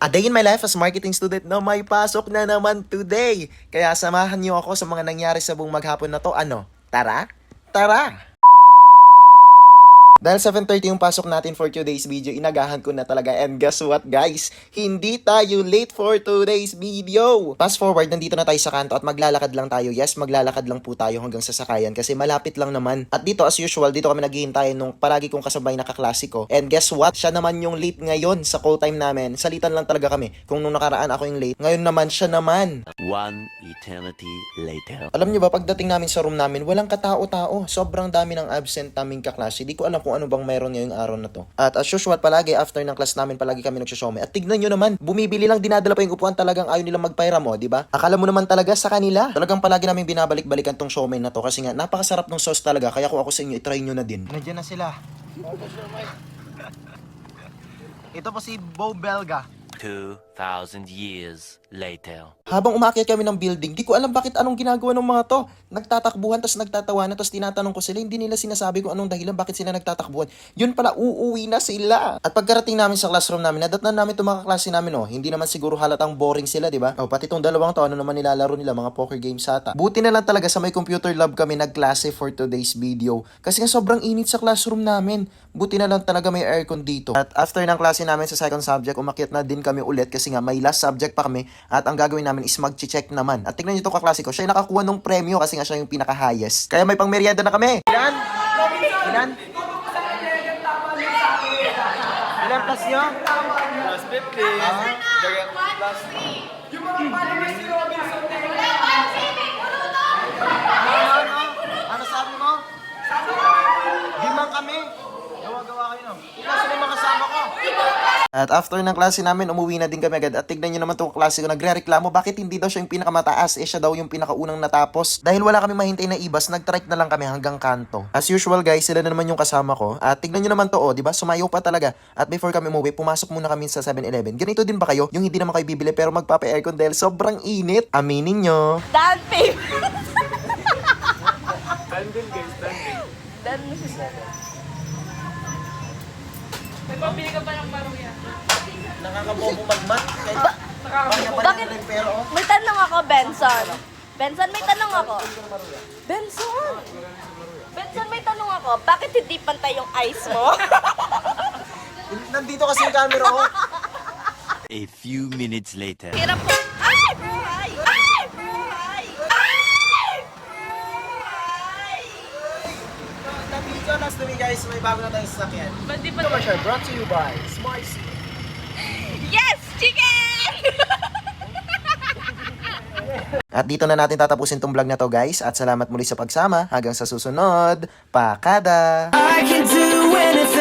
A day in my life as marketing student na may pasok na naman today. Kaya samahan niyo ako sa mga nangyari sa buong maghapon na to. Ano? Tara? Tara! Dahil 7:30 yung pasok natin for today's video, inagahan ko na talaga. And guess what guys? Hindi tayo late for today's video. Fast forward, nandito na tayo sa kanto at maglalakad lang tayo. Yes, maglalakad lang po tayo hanggang sa sakayan kasi malapit lang naman. At dito as usual, dito kami naghihintay nung palagi kong kasabay na kaklasiko. And guess what? Siya naman yung late ngayon sa call time namin. Salitan lang talaga kami. Kung nung nakaraan ako yung late, ngayon naman siya naman. One eternity later. Alam niyo ba, pagdating namin sa room namin, walang katao-tao. Sobrang dami ng absent naming kaklase. Di ko alam kung ano bang mayroon ngayong araw na to. At as usual, palagi after ng class namin, palagi kami nagsosome. At tignan nyo naman, bumibili lang, dinadala pa yung upuan, talagang ayaw nilang magpairam mo, di ba? Akala mo naman talaga sa kanila. Talagang palagi namin binabalik-balikan tong siomai na to kasi nga napakasarap ng sauce talaga. Kaya kung ako sa inyo, itry nyo na din. Nandiyan na sila. Ito po si Bo Belga. 2,000 years later. Habang umakyat kami ng building, di ko alam bakit anong ginagawa ng mga to. Nagtatakbuhan, tapos nagtatawanan, tapos tinatanong ko sila, hindi nila sinasabi kung anong dahilan, bakit sila nagtatakbuhan. Yun pala, uuwi na sila. At pagkarating namin sa classroom namin, nadatnan namin itong mga kaklase namin, oh. Hindi naman siguro halatang boring sila, di ba? Oh, pati itong dalawang to, ano naman nilalaro nila, mga poker games ata. Buti na lang talaga sa may computer lab kami nagklase for today's video. Kasi nga sobrang init sa classroom namin. Buti na lang talaga may aircon dito. At after ng klase namin sa second subject, umakyat na din kami ulit kasi nga may last subject pa kami. At ang gagawin namin is mag-check naman. At tignan nyo itong kaklase ko, siya yung nakakuha ng premyo kasi nga siya yung pinaka-highest. Kaya may pang-merienda na kami. Ilan? Ilan? Ilan plus nyo? Plus 50. Plus 3. Yung mga followers ni Robinson na yun. Ano sabi mo? Limang kami. Gawa-gawa kayo no? Ikaw sila yung mga kasama ko. At after ng klase namin, umuwi na din kami agad. At tignan nyo naman itong klase ko, nagre-reklamo bakit hindi daw siya yung pinakamataas. Siya daw yung pinakaunang natapos. Dahil wala kami mahintay na ibas, nag-trike na lang kami hanggang kanto. As usual guys, sila na naman yung kasama ko. At tignan nyo naman to, oh, diba? Sumayaw pa talaga. At before kami umuwi, pumasok muna kami sa 7-Eleven. Ganito din ba kayo? Yung hindi naman kayo bibili pero magpapa-aircon dahil sobrang init. Aminin nyo. Dan babe. Tandem guys, tandem. Dan. Nagpapili ka pa ng maruya. Nakakabobo magmat. Bakit? May tanong ako, Benson. Benson, may tanong ako. Benson! Benson, may tanong ako. Bakit hindi pantay yung eyes mo? Nandito kasi yung camera ko. A few minutes later. Hirap ko. Ay! Buhay! Ay! Buhay! Ay! Buhay! Nandito last to me guys, may bago na tayong sasakyan. Ba't di pa? Commercial brought to you by Smarty. Yes! Chicken! At dito na natin tatapusin tong vlog na to guys. At salamat muli sa pagsama. Hanggang sa susunod. Pakada! I can do anything.